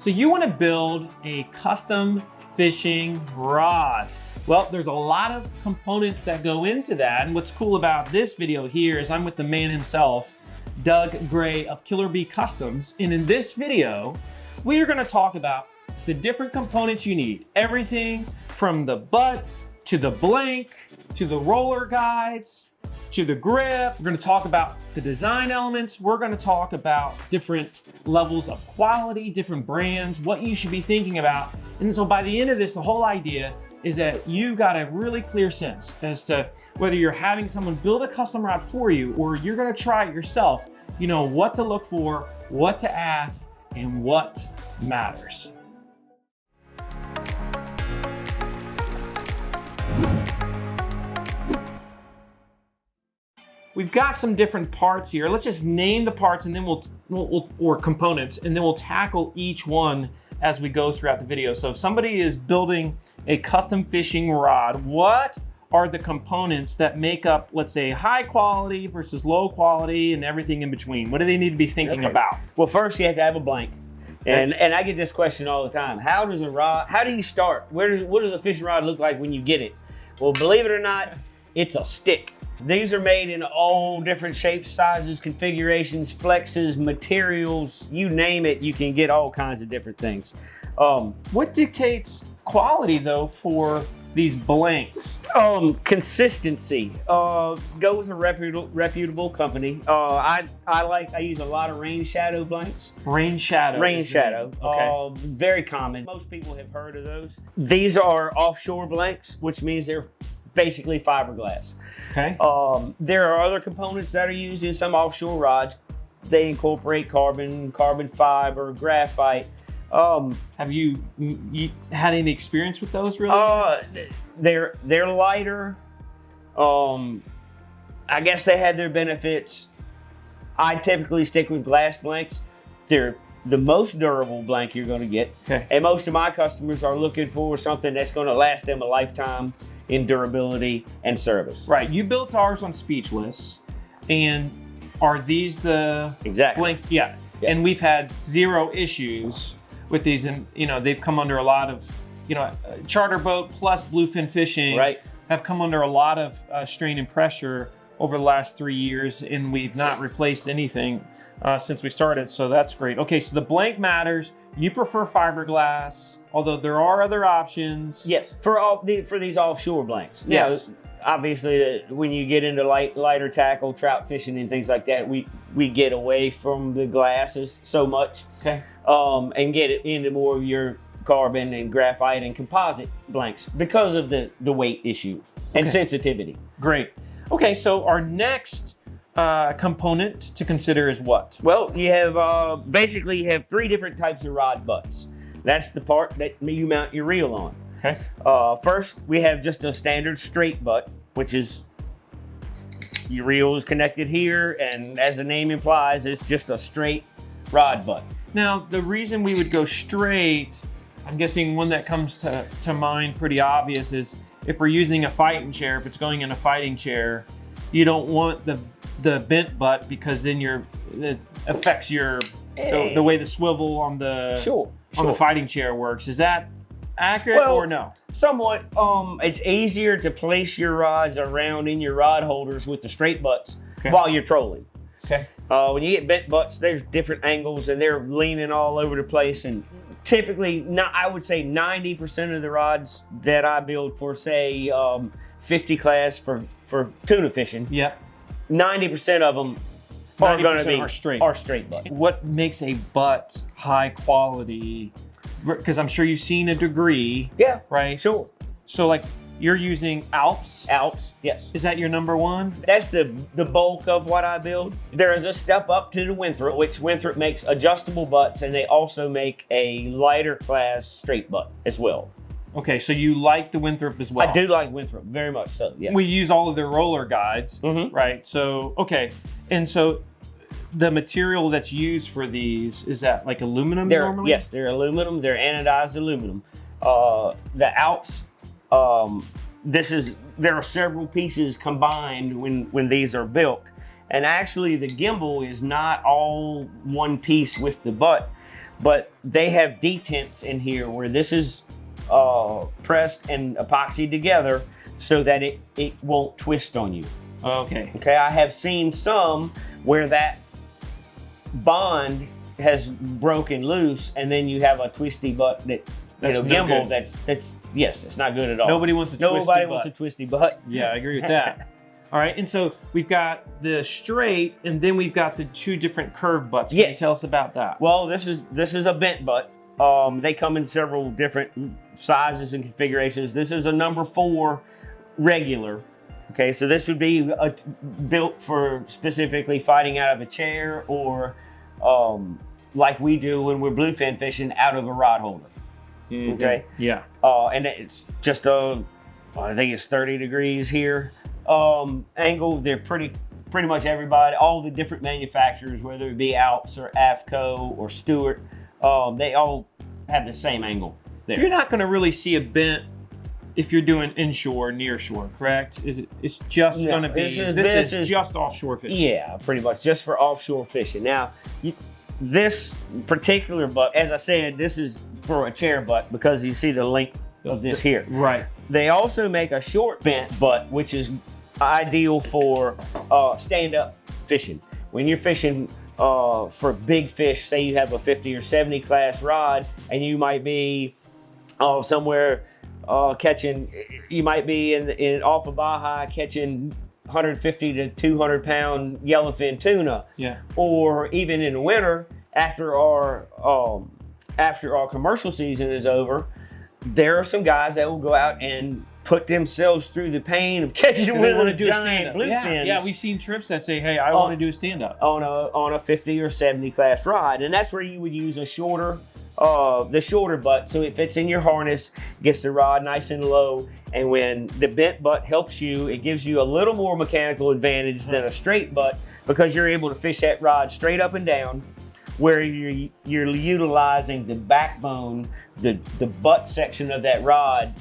So you want to build a custom fishing rod. Well, there's a lot of components that go into that. And what's cool about this video here is I'm with the man himself, Doug Gray of Killer Bee Customs. And in this video, we are going to talk about the different components you need. Everything from the butt to the blank, to the roller guides, to the grip. We're going to talk about the design elements. We're going to talk about different levels of quality, different brands, what you should be thinking about. And so by the end of this, the whole idea is that you've got a really clear sense as to whether you're having someone build a custom rod for you or you're going to try it yourself. You know what to look for, what to ask, and what matters. We've got some different parts here. Let's just name the parts and then or components, and then we'll tackle each one as we go throughout the video. So if somebody is building a custom fishing rod, what are the components that make up, let's say, high quality versus low quality and everything in between? What do they need to be thinking about? Well, first you have to have a blank. And I get this question all the time. How do you start? What does a fishing rod look like when you get it? Well, believe it or not, it's a stick. These are made in all different shapes, sizes, configurations, flexes, materials, you name it, you can get all kinds of different things. What dictates quality though for these blanks? Consistency. Go with a reputable company. I use a lot of Rain Shadow blanks. Rain Shadow. Rain Shadow. Okay. Very common. Most people have heard of those. These are offshore blanks, which means they're basically fiberglass. Okay. There are other components that are used in some offshore rods. They incorporate carbon fiber, graphite. Have you had any experience with those really? They're lighter. I guess they had their benefits. I typically stick with glass blanks. They're the most durable blank you're going to get. Okay. And most of my customers are looking for something that's going to last them a lifetime in durability and service. Right. You built ours on Speechless, and are these the blanks? Yeah. And we've had zero issues with these, and they've come under a lot of, Charter Boat plus Bluefin Fishing have come under a lot of strain and pressure over the last 3 years, and we've not replaced anything since we started, so that's great. Okay, so the blank matters. You prefer fiberglass, although there are other options. Yes, for these offshore blanks. Yes. Now, obviously, when you get into lighter tackle, trout fishing and things like that, we get away from the glasses so much. Okay. And get it into more of your carbon and graphite and composite blanks because of the weight issue and sensitivity. Great. Okay, so our next component to consider is what? Well, you have basically three different types of rod butts. That's the part that you mount your reel on. Okay. First, we have just a standard straight butt, which is your reel is connected here, and as the name implies, it's just a straight rod butt. Now, the reason we would go straight, I'm guessing one that comes to mind pretty obvious is if we're using a fighting chair, if it's going in a fighting chair, you don't want the bent butt because then it affects the way the swivel on the the fighting chair works. Is that accurate or no? Somewhat. It's easier to place your rods around in your rod holders with the straight butts while you're trolling. Okay. When you get bent butts, there's different angles and they're leaning all over the place. And typically, I would say 90% of the rods that I build for, say, 50 class for tuna fishing, 90% of them are going to be straight butt. What makes a butt high quality? Because I'm sure you've seen a degree. Yeah. Right? Sure. So like you're using Alps? Alps, yes. Is that your number one? That's the bulk of what I build. There is a step up to the Winthrop, which Winthrop makes adjustable butts, and they also make a lighter class straight butt as well. Okay, so you like the Winthrop as well? I do like Winthrop, very much so, yes. We use all of their roller guides, right? So, okay. And so the material that's used for these, is that like aluminum normally? Yes, they're aluminum. They're anodized aluminum. The Alps, there are several pieces combined when these are built. And actually the gimbal is not all one piece with the butt. but they have detents in here where this is pressed and epoxied together so that it won't twist on you. Okay. Okay, I have seen some where that bond has broken loose, and then you have a twisty butt That's no gimbal. good. It's not good at all. Nobody wants a twisty Nobody butt. wants a twisty butt. Yeah, I agree with that. All right, and so we've got the straight, and then we've got the two different curved butts. Can you Yes. tell us about that? Well, this is a bent butt. They come in several different sizes and configurations. This is a number 4 regular. Okay, so this would be built for specifically fighting out of a chair or like we do when we're bluefin fishing out of a rod holder. Mhm. Okay, Yeah. and it's just I think it's 30 degrees here. Angle. They're pretty much everybody, all the different manufacturers, whether it be Alps or AFCO or Stewart, they all have the same angle there. You're not going to really see a bent if you're doing inshore, near shore, correct? It's just No, going to be. This is just offshore fishing. Yeah, pretty much just for offshore fishing. Now, this particular butt, as I said, this is for a chair butt because you see the length of this here. Right. They also make a short bent butt, which is ideal for stand-up fishing. When you're fishing for big fish, say you have a 50 or 70 class rod, and you might be somewhere catching, you might be in off of Baja catching 150 to 200 pound yellowfin tuna. Yeah. Or even in the winter, after our commercial season is over, there are some guys that will go out and put themselves through the pain of catching They one of want to those do a giant stand-up. bluefins. Yeah, we've seen trips that say, "Hey, I want to do a stand-up." on a 50 or 70 class rod, and that's where you would use a shorter, the shorter butt, so it fits in your harness, gets the rod nice and low, and when the bent butt helps you, it gives you a little more mechanical advantage than a straight butt because you're able to fish that rod straight up and down, where you're utilizing the backbone, the butt section of that rod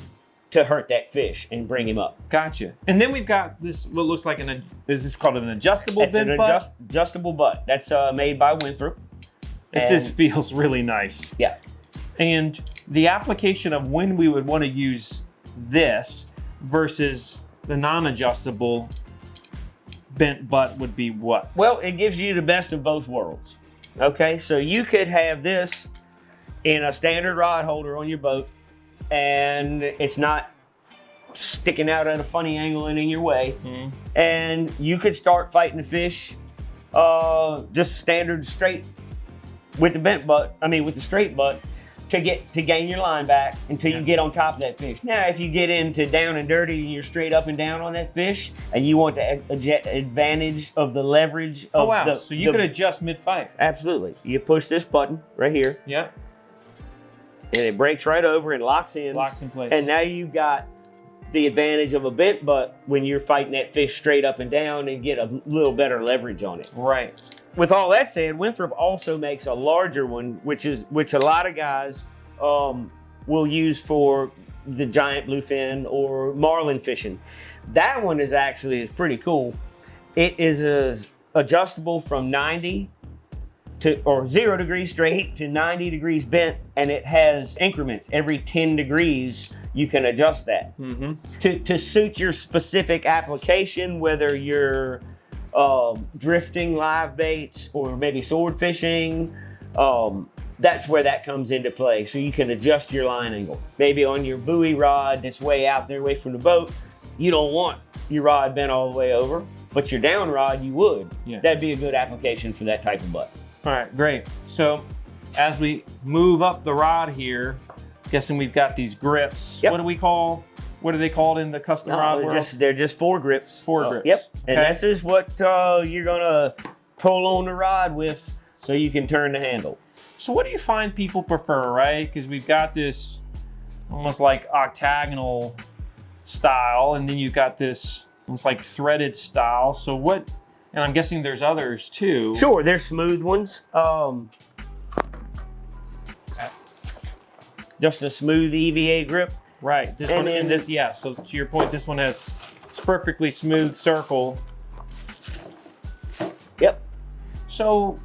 to hurt that fish and bring him up. Gotcha. And then we've got this, what looks like is this called an adjustable It's bent an butt? adjustable butt. That's made by Winthrop. This And- just feels really nice. Yeah. And the application of when we would want to use this versus the non-adjustable bent butt would be what? Well, it gives you the best of both worlds. Okay, so you could have this in a standard rod holder on your boat, and it's not sticking out at a funny angle and in your way. Mm-hmm. And you could start fighting the fish just standard straight with the bent butt, with the straight butt, to gain your line back until you get on top of that fish. Now, if you get into down and dirty and you're straight up and down on that fish, and you want the advantage of the leverage of Oh, wow. So you could adjust mid-fight. Absolutely. You push this button right here, Yeah. and it breaks right over and locks in. Locks in place. And now you've got the advantage of a bent butt when you're fighting that fish straight up and down and get a little better leverage on it. Right. With all that said, Winthrop also makes a larger one, which a lot of guys will use for the giant bluefin or marlin fishing. That one is pretty cool. It is adjustable from 90 or 0 degrees straight to 90 degrees bent, and it has increments. Every 10 degrees, you can adjust that to suit your specific application, whether you're drifting live baits or maybe sword fishing. That's where that comes into play. So you can adjust your line angle. Maybe on your buoy rod that's way out there away from the boat, you don't want your rod bent all the way over, but your down rod you would. Yeah. That'd be a good application for that type of butt. All right, great. So as we move up the rod here, guessing we've got these grips. Yep. What are they called in the custom rod world? They're just 4 grips. 4 grips. Yep. And Okay. this is what you're gonna pull on the rod with so you can turn the handle. So what do you find people prefer, right? Because we've got this almost like octagonal style, and then you've got this almost like threaded style. So what, and I'm guessing there's others too. Sure, there's smooth ones. Just a smooth EVA grip. Right, this And one, then- and this, yeah, so to your point, this one has it's perfectly smooth circle. Yep. So,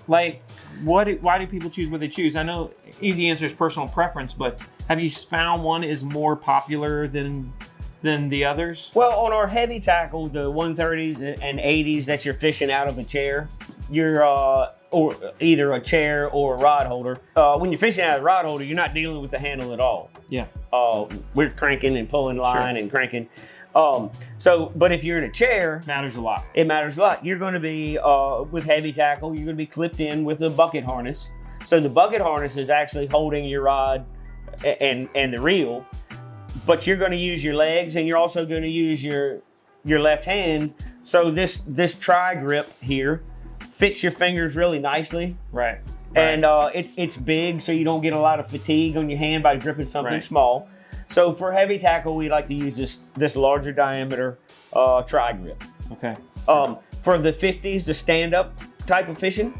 like why do people choose what they choose? I know easy answer is personal preference, but have you found one is more popular than the others? Well, on our heavy tackle, the 130s and 80s that you're fishing out of a chair, you're or either a chair or a rod holder. When you're fishing out of a rod holder, you're not dealing with the handle at all. Yeah. We're cranking and pulling line and cranking. But if you're in a chair, Matters a lot. it matters a lot. You're going to be with heavy tackle. You're going to be clipped in with a bucket harness. So the bucket harness is actually holding your rod and the reel, but you're going to use your legs and you're also going to use your left hand. So this tri grip here fits your fingers really nicely. Right. And it's big, so you don't get a lot of fatigue on your hand by gripping something Right. small. So for heavy tackle, we like to use this larger diameter tri grip. Okay. For the 50s, the stand-up type of fishing,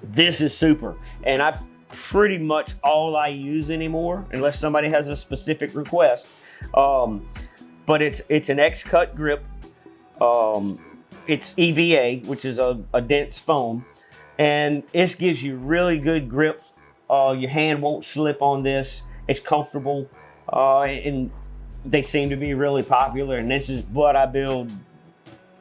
this is super. And I pretty much all I use anymore, unless somebody has a specific request. But it's an X-Cut grip. It's EVA, which is a dense foam. And this gives you really good grip. Your hand won't slip on this. It's comfortable. And they seem to be really popular. And this is what I build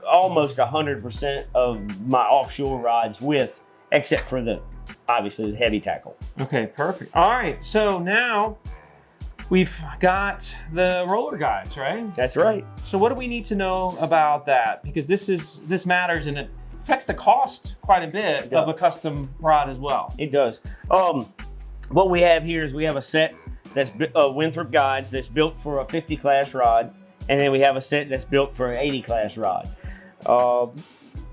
almost 100% of my offshore rods with, except for obviously the heavy tackle. Okay, perfect. All right, so now we've got the roller guides, right? That's right. So what do we need to know about that? Because this matters and it affects the cost quite a bit of a custom rod as well. It does. What we have here is we have a set that's Winthrop guides that's built for a 50 class rod, and then we have a set that's built for an 80 class rod.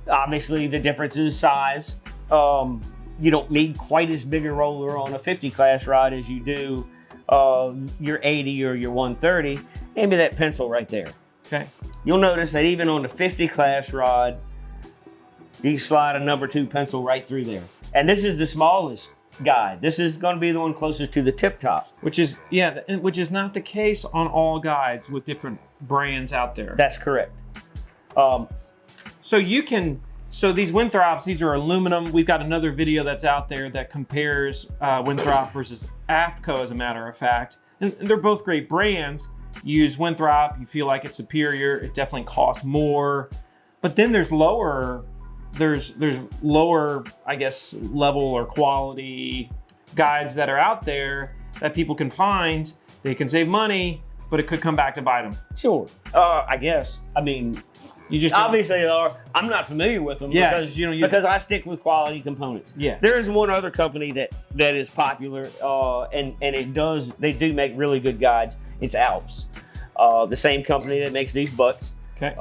Obviously, the difference is size. You don't need quite as big a roller on a 50 class rod as you do your 80 or your 130. Maybe that pencil right there. Okay. You'll notice that even on the 50 class rod, you slide a number 2 pencil right through there. And this is the smallest guide. This is going to be the one closest to the tip top. Which is not the case on all guides with different brands out there. That's correct. So these Winthrops, these are aluminum. We've got another video that's out there that compares Winthrop versus AFTCO, as a matter of fact. And they're both great brands. You use Winthrop, you feel like it's superior. It definitely costs more. But then there's lower, I guess, level or quality guides that are out there that people can find. They can save money, but it could come back to bite them. Sure. I guess. I mean, You just obviously I'm not familiar with them because I stick with quality components. Yeah. There is one other company that is popular and they do make really good guides. It's Alps. The same company that makes these butts. Okay.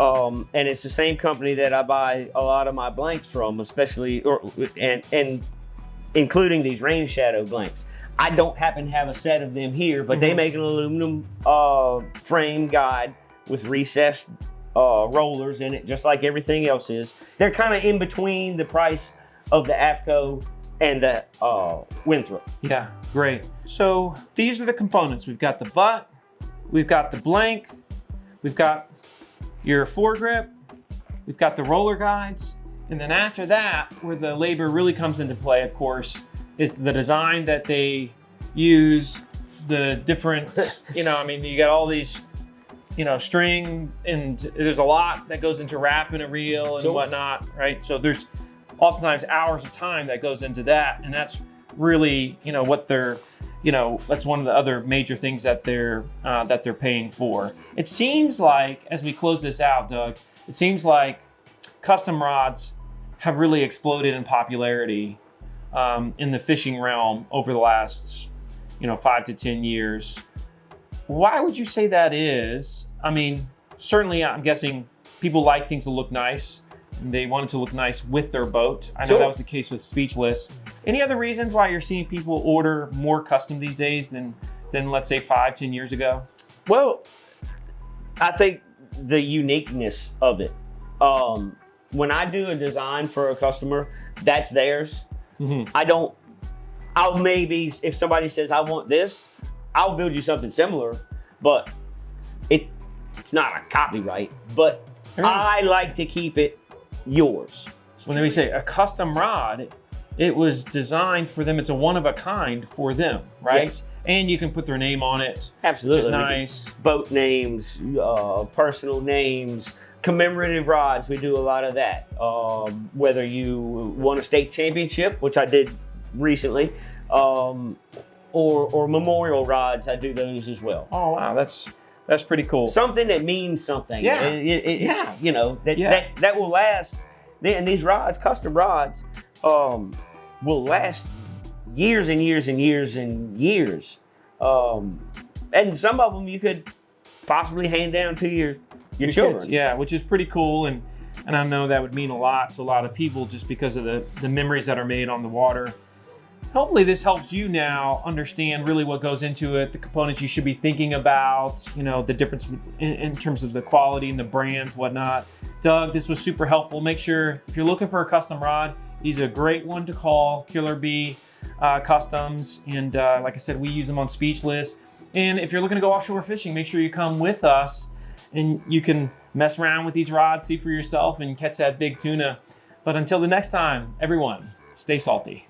And it's the same company that I buy a lot of my blanks from, especially and including these rain shadow blanks. I don't happen to have a set of them here, but they make an aluminum frame guide with recessed rollers in it, just like everything else is. They're kind of in between the price of the AFTCO and the Winthrop. Yeah, great. So these are the components. We've got the butt, we've got the blank, we've got your foregrip, we've got the roller guides, and then after that, where the labor really comes into play, of course, is the design that they use, the different, you got all these, string, and there's a lot that goes into wrapping a reel and whatnot, right? So there's oftentimes hours of time that goes into that, and that's really, what they're, that's one of the other major things that they're paying for. It seems like, as we close this out, Doug, it seems like custom rods have really exploded in popularity in the fishing realm over the last, 5 to 10 years. Why would you say that is? I mean, certainly I'm guessing people like things to look nice, and they want it to look nice with their boat. I know that was the case with Speechless. Any other reasons why you're seeing people order more custom these days than let's say 5, 10 years ago? Well, I think the uniqueness of it. When I do a design for a customer, that's theirs. Mm-hmm. I'll maybe, if somebody says, I want this, I'll build you something similar, but it's not a copyright, but I like to keep it yours. When we say a custom rod, it was designed for them. It's a one of a kind for them, right? Yes. And you can put their name on it. Absolutely. Which is nice. Boat names, personal names, commemorative rods. We do a lot of that. Whether you won a state championship, which I did recently, or memorial rods, I do those as well. Oh wow, that's pretty cool. Something that means something. Yeah. Yeah. You know, Yeah. that will last. And these rods, custom rods, will last years and years and years and years. And some of them you could possibly hand down to your children. Kids, yeah, which is pretty cool, and I know that would mean a lot to a lot of people just because of the memories that are made on the water. Hopefully this helps you now understand really what goes into it, the components you should be thinking about, you know, the difference in terms of the quality and the brands, whatnot. Doug, this was super helpful. Make sure if you're looking for a custom rod, he's a great one to call, Killer Bee Customs. And like I said, we use them on Speechless. And if you're looking to go offshore fishing, make sure you come with us and you can mess around with these rods, see for yourself, and catch that big tuna. But until the next time, everyone, stay salty.